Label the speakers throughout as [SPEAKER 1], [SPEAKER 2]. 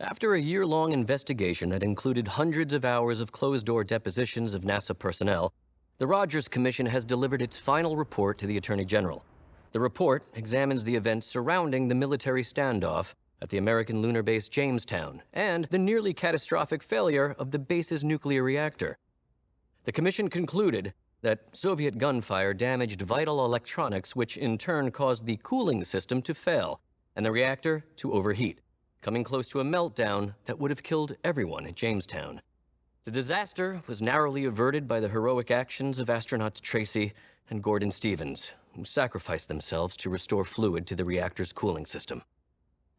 [SPEAKER 1] After a year-long investigation that included hundreds of hours of closed-door depositions of NASA personnel, the Rogers Commission has delivered its final report to the Attorney General. The report examines the events surrounding the military standoff at the American lunar base Jamestown and the nearly catastrophic failure of the base's nuclear reactor. The Commission concluded that Soviet gunfire damaged vital electronics, which in turn caused the cooling system to fail and the reactor to overheat, coming close to a meltdown that would have killed everyone at Jamestown. The disaster was narrowly averted by the heroic actions of astronauts Tracy and Gordon Stevens, who sacrificed themselves to restore fluid to the reactor's cooling system.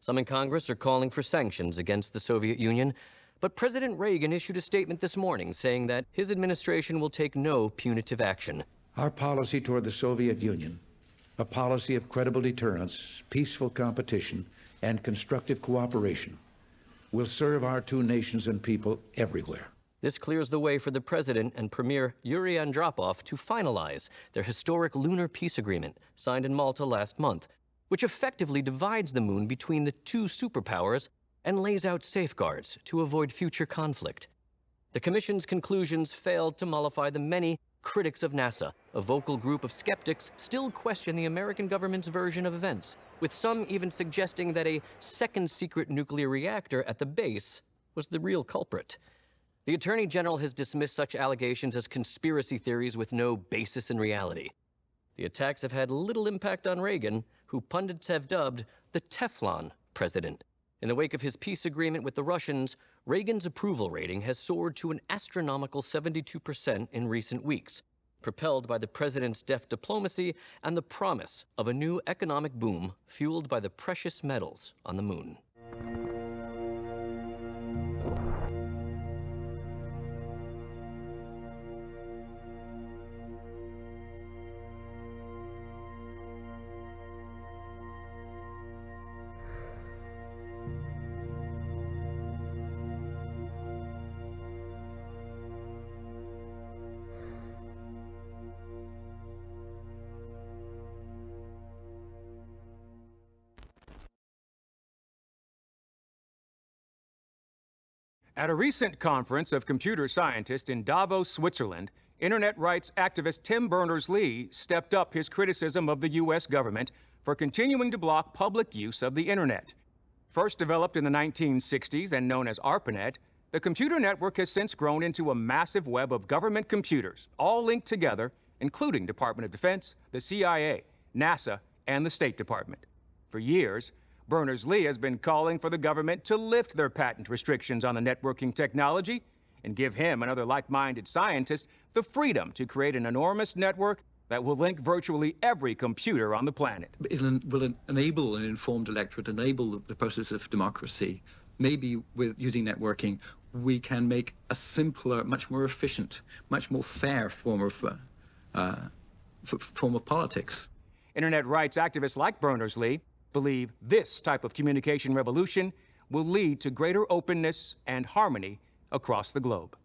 [SPEAKER 1] Some in Congress are calling for sanctions against the Soviet Union, but President Reagan issued a statement this morning saying that his administration will take no punitive action.
[SPEAKER 2] Our policy toward the Soviet Union, a policy of credible deterrence, peaceful competition, and constructive cooperation, will serve our two nations and people everywhere.
[SPEAKER 1] This clears the way for the President and Premier Yuri Andropov to finalize their historic lunar peace agreement signed in Malta last month, which effectively divides the moon between the two superpowers and lays out safeguards to avoid future conflict. The Commission's conclusions failed to mollify the many critics of NASA. A vocal group of skeptics still question the American government's version of events, with some even suggesting that a second secret nuclear reactor at the base was the real culprit. The Attorney General has dismissed such allegations as conspiracy theories with no basis in reality. The attacks have had little impact on Reagan, who pundits have dubbed the Teflon president. In the wake of his peace agreement with the Russians, Reagan's approval rating has soared to an astronomical 72% in recent weeks, propelled by the president's deft diplomacy and the promise of a new economic boom fueled by the precious metals on the moon.
[SPEAKER 3] At a recent conference of computer scientists in Davos, Switzerland, internet rights activist Tim Berners-Lee stepped up his criticism of the U.S. government for continuing to block public use of the internet. First developed in the 1960s and known as ARPANET, the computer network has since grown into a massive web of government computers, all linked together, including Department of Defense, the CIA, NASA, and the State Department. For years, Berners-Lee has been calling for the government to lift their patent restrictions on the networking technology and give him and other like-minded scientists the freedom to create an enormous network that will link virtually every computer on the planet.
[SPEAKER 4] It will enable an informed electorate, enable the process of democracy. Maybe with using networking, we can make a simpler, much more efficient, much more fair form of politics.
[SPEAKER 3] Internet rights activists like Berners-Lee believe this type of communication revolution will lead to greater openness and harmony across the globe.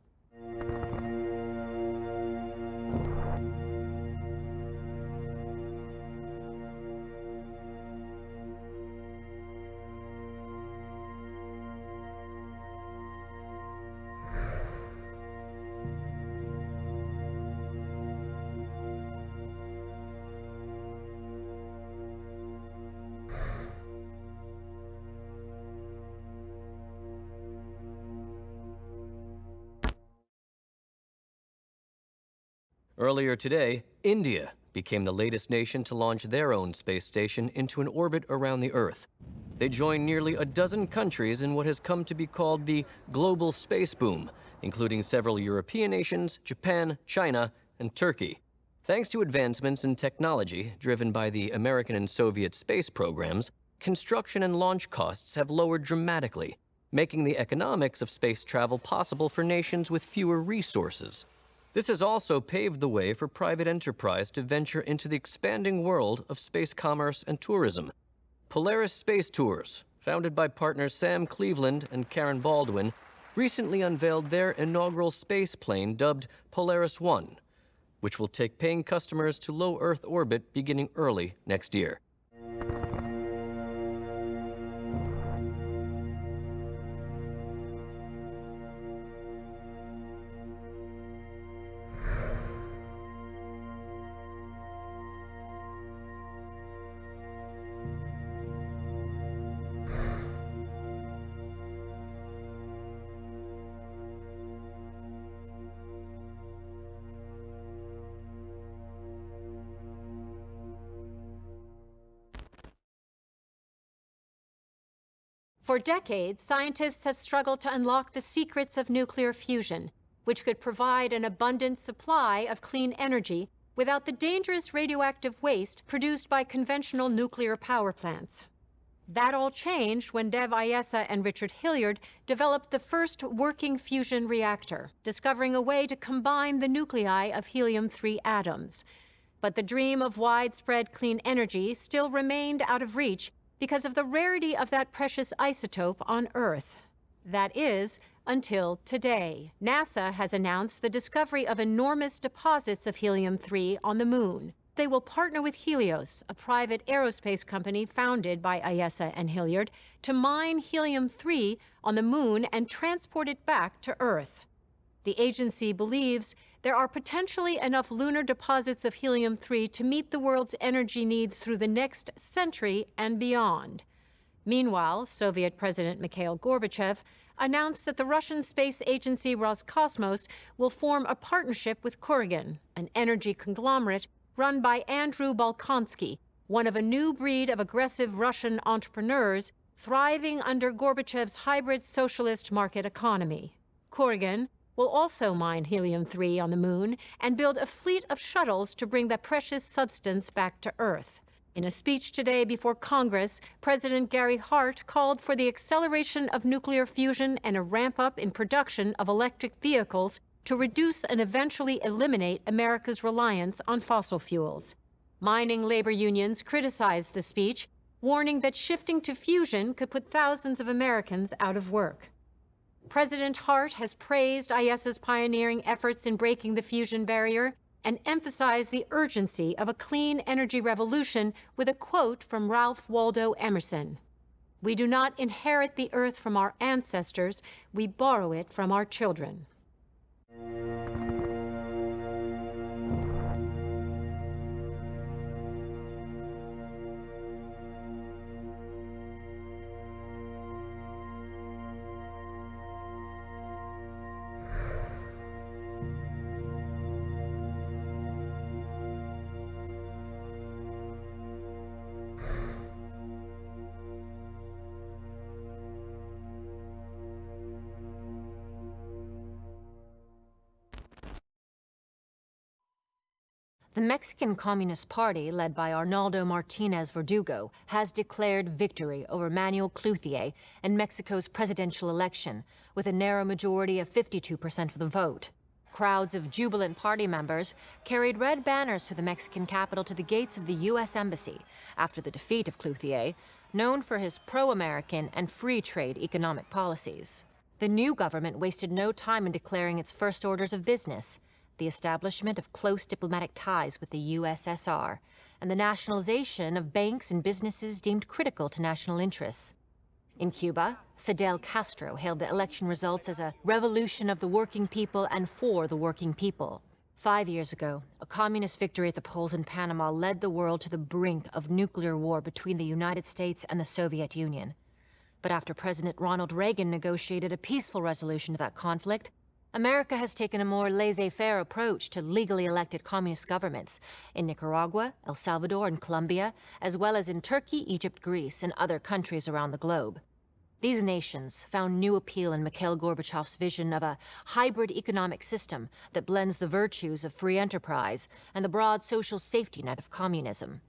[SPEAKER 1] Earlier today, India became the latest nation to launch their own space station into an orbit around the Earth. They joined nearly a dozen countries in what has come to be called the global space boom, including several European nations, Japan, China, and Turkey. Thanks to advancements in technology driven by the American and Soviet space programs, construction and launch costs have lowered dramatically, making the economics of space travel possible for nations with fewer resources. This has also paved the way for private enterprise to venture into the expanding world of space commerce and tourism. Polaris Space Tours, founded by partners Sam Cleveland and Karen Baldwin, recently unveiled their inaugural space plane dubbed Polaris 1, which will take paying customers to low Earth orbit beginning early next year.
[SPEAKER 5] For decades, scientists have struggled to unlock the secrets of nuclear fusion, which could provide an abundant supply of clean energy without the dangerous radioactive waste produced by conventional nuclear power plants. That all changed when Dev Ayesa and Richard Hilliard developed the first working fusion reactor, discovering a way to combine the nuclei of helium-3 atoms. But the dream of widespread clean energy still remained out of reach because of the rarity of that precious isotope on Earth. That is, until today. NASA has announced the discovery of enormous deposits of helium-3 on the Moon. They will partner with Helios, a private aerospace company founded by Ayesa and Hilliard, to mine helium-3 on the Moon and transport it back to Earth. The agency believes there are potentially enough lunar deposits of helium-3 to meet the world's energy needs through the next century and beyond. Meanwhile, Soviet President Mikhail Gorbachev announced that the Russian space agency Roscosmos will form a partnership with Kurgan, an energy conglomerate run by Andrew Balkonsky, one of a new breed of aggressive Russian entrepreneurs thriving under Gorbachev's hybrid socialist market economy. Kurgan will also mine helium-3 on the Moon and build a fleet of shuttles to bring the precious substance back to Earth. In a speech today before Congress, President Gary Hart called for the acceleration of nuclear fusion and a ramp-up in production of electric vehicles to reduce and eventually eliminate America's reliance on fossil fuels. Mining labor unions criticized the speech, warning that shifting to fusion could put thousands of Americans out of work. President Hart has praised Ayesa's pioneering efforts in breaking the fusion barrier and emphasized the urgency of a clean energy revolution with a quote from Ralph Waldo Emerson: "We do not inherit the earth from our ancestors, we borrow it from our children."
[SPEAKER 6] The Mexican Communist Party, led by Arnaldo Martinez Verdugo, has declared victory over Manuel Clouthier in Mexico's presidential election, with a narrow majority of 52% of the vote. Crowds of jubilant party members carried red banners through the Mexican capital to the gates of the U.S. Embassy after the defeat of Clouthier, known for his pro-American and free trade economic policies. The new government wasted no time in declaring its first orders of business: the establishment of close diplomatic ties with the USSR, and the nationalization of banks and businesses deemed critical to national interests. In Cuba, Fidel Castro hailed the election results as a revolution of the working people and for the working people. 5 years ago, a communist victory at the polls in Panama led the world to the brink of nuclear war between the United States and the Soviet Union. But after President Ronald Reagan negotiated a peaceful resolution to that conflict, America has taken a more laissez-faire approach to legally elected communist governments in Nicaragua, El Salvador, and Colombia, as well as in Turkey, Egypt, Greece, and other countries around the globe. These nations found new appeal in Mikhail Gorbachev's vision of a hybrid economic system that blends the virtues of free enterprise and the broad social safety net of communism.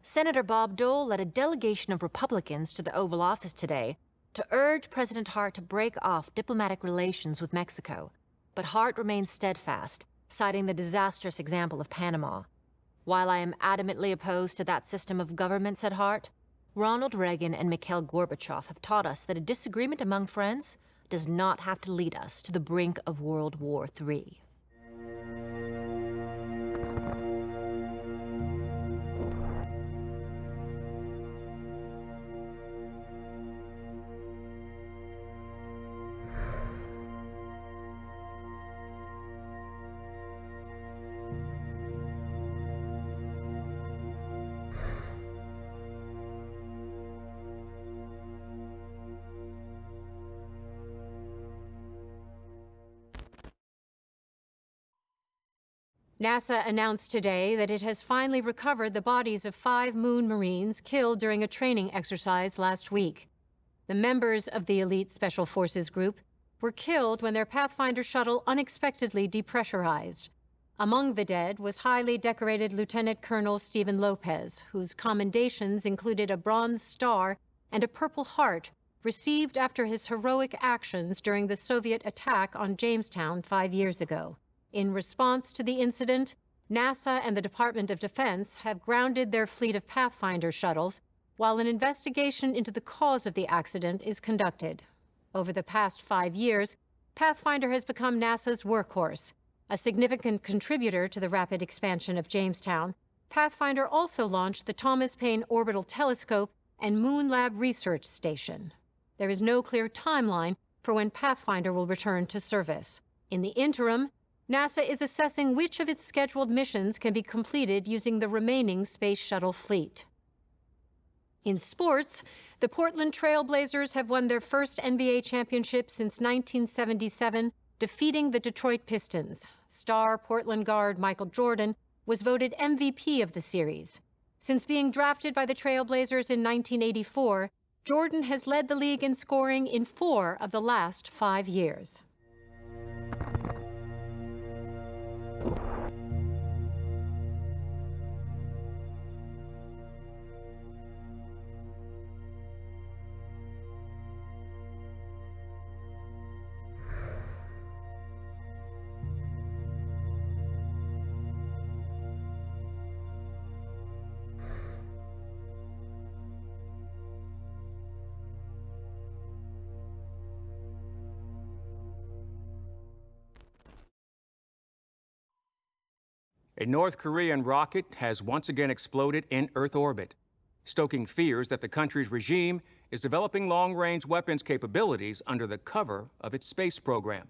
[SPEAKER 6] Senator Bob Dole led a delegation of Republicans to the Oval Office today to urge President Hart to break off diplomatic relations with Mexico. But Hart remains steadfast, citing the disastrous example of Panama. "While I am adamantly opposed to that system of government," said Hart, "Ronald Reagan and Mikhail Gorbachev have taught us that a disagreement among friends does not have to lead us to the brink of World War III."
[SPEAKER 5] NASA announced today that it has finally recovered the bodies of 5 Moon Marines killed during a training exercise last week. The members of the elite Special Forces group were killed when their Pathfinder shuttle unexpectedly depressurized. Among the dead was highly decorated Lieutenant Colonel Stephen Lopez, whose commendations included a Bronze Star and a Purple Heart received after his heroic actions during the Soviet attack on Jamestown 5 years ago. In response to the incident, NASA and the Department of Defense have grounded their fleet of Pathfinder shuttles while an investigation into the cause of the accident is conducted. Over the past 5 years, Pathfinder has become NASA's workhorse. A significant contributor to the rapid expansion of Jamestown, Pathfinder also launched the Thomas Paine Orbital Telescope and Moon Lab Research Station. There is no clear timeline for when Pathfinder will return to service. In the interim, NASA is assessing which of its scheduled missions can be completed using the remaining Space Shuttle fleet. In sports, the Portland Trail Blazers have won their first NBA championship since 1977, defeating the Detroit Pistons. Star Portland guard Michael Jordan was voted MVP of the series. Since being drafted by the Trail Blazers in 1984, Jordan has led the league in scoring in 4 of the last 5 years.
[SPEAKER 3] A North Korean rocket has once again exploded in Earth orbit, stoking fears that the country's regime is developing long-range weapons capabilities under the cover of its space program.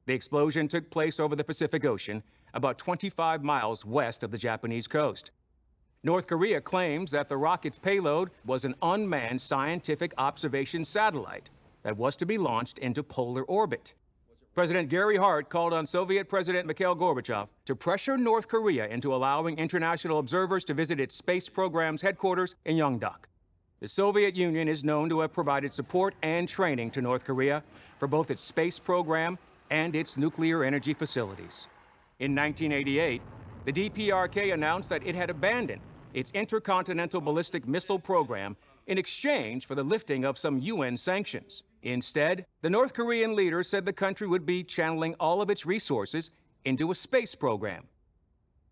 [SPEAKER 3] The explosion took place over the Pacific Ocean, about 25 miles west of the Japanese coast. North Korea claims that the rocket's payload was an unmanned scientific observation satellite that was to be launched into polar orbit. President Gary Hart called on Soviet President Mikhail Gorbachev to pressure North Korea into allowing international observers to visit its space program's headquarters in Yeongdeok. The Soviet Union is known to have provided support and training to North Korea for both its space program and its nuclear energy facilities. In 1988, the DPRK announced that it had abandoned its intercontinental ballistic missile program in exchange for the lifting of some UN sanctions. Instead, the North Korean leader said the country would be channeling all of its resources into a space program.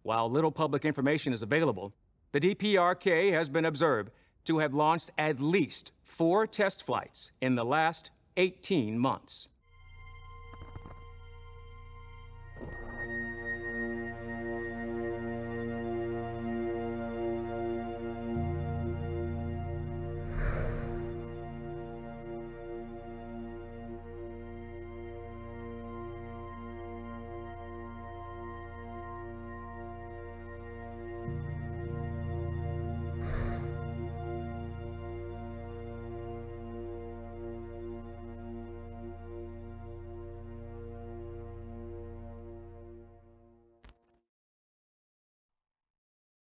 [SPEAKER 3] While little public information is available, the DPRK has been observed to have launched at least 4 test flights in the last 18 months.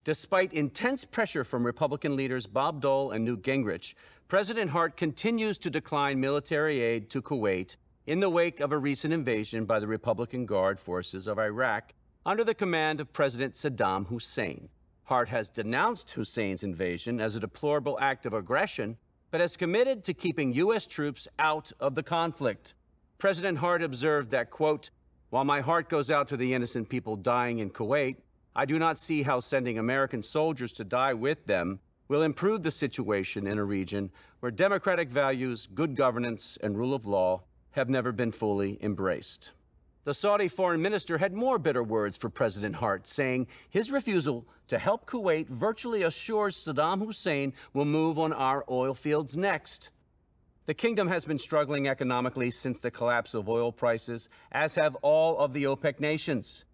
[SPEAKER 7] Despite intense pressure from Republican leaders Bob Dole and Newt Gingrich, President Hart continues to decline military aid to Kuwait in the wake of a recent invasion by the Republican Guard forces of Iraq under the command of President Saddam Hussein. Hart has denounced Hussein's invasion as a deplorable act of aggression, but has committed to keeping U.S. troops out of the conflict. President Hart observed that, quote, "While my heart goes out to the innocent people dying in Kuwait, I do not see how sending American soldiers to die with them will improve the situation in a region where democratic values, good governance, and rule of law have never been fully embraced." The Saudi foreign minister had more bitter words for President Hart, saying his refusal to help Kuwait virtually assures Saddam Hussein will move on our oil fields next. The kingdom has been struggling economically since the collapse of oil prices, as have all of the OPEC nations.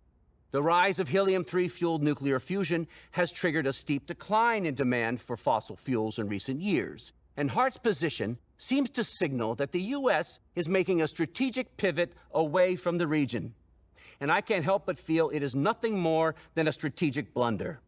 [SPEAKER 7] The rise of helium-3 fueled nuclear fusion has triggered a steep decline in demand for fossil fuels in recent years, and Hart's position seems to signal that the U.S. is making a strategic pivot away from the region. And I can't help but feel it is nothing more than a strategic blunder.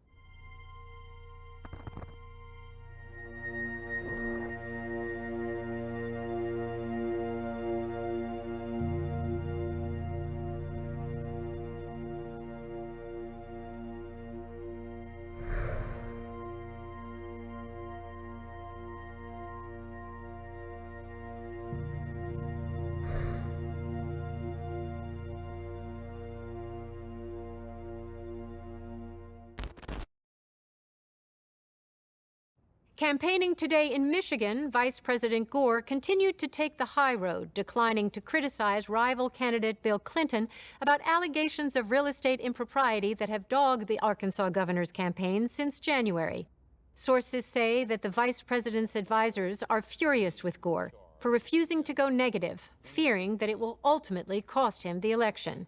[SPEAKER 5] Campaigning today in Michigan, Vice President Gore continued to take the high road, declining to criticize rival candidate Bill Clinton about allegations of real estate impropriety that have dogged the Arkansas governor's campaign since January. Sources say that the vice president's advisors are furious with Gore for refusing to go negative, fearing that it will ultimately cost him the election.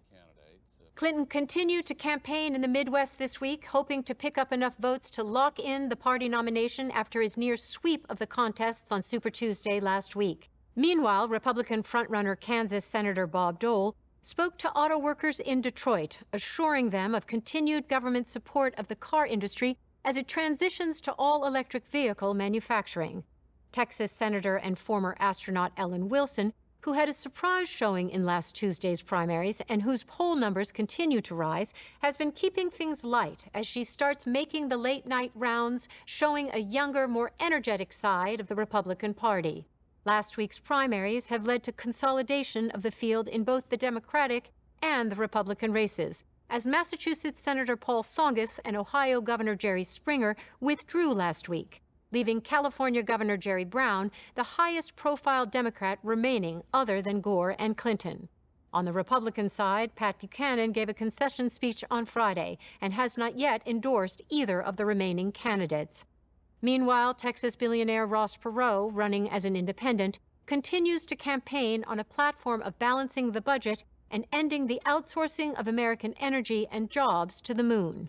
[SPEAKER 5] Clinton continued to campaign in the Midwest this week, hoping to pick up enough votes to lock in the party nomination after his near sweep of the contests on Super Tuesday last week. Meanwhile, Republican frontrunner Kansas Senator Bob Dole spoke to auto workers in Detroit, assuring them of continued government support of the car industry as it transitions to all-electric vehicle manufacturing. Texas Senator and former astronaut Ellen Wilson, who had a surprise showing in last Tuesday's primaries and whose poll numbers continue to rise, has been keeping things light as she starts making the late-night rounds, showing a younger, more energetic side of the Republican Party. Last week's primaries have led to consolidation of the field in both the Democratic and the Republican races, as Massachusetts Senator Paul Tsongas and Ohio Governor Jerry Springer withdrew last week, leaving California Governor Jerry Brown the highest-profile Democrat remaining other than Gore and Clinton. On the Republican side, Pat Buchanan gave a concession speech on Friday and has not yet endorsed either of the remaining candidates. Meanwhile, Texas billionaire Ross Perot, running as an independent, continues to campaign on a platform of balancing the budget and ending the outsourcing of American energy and jobs to the moon.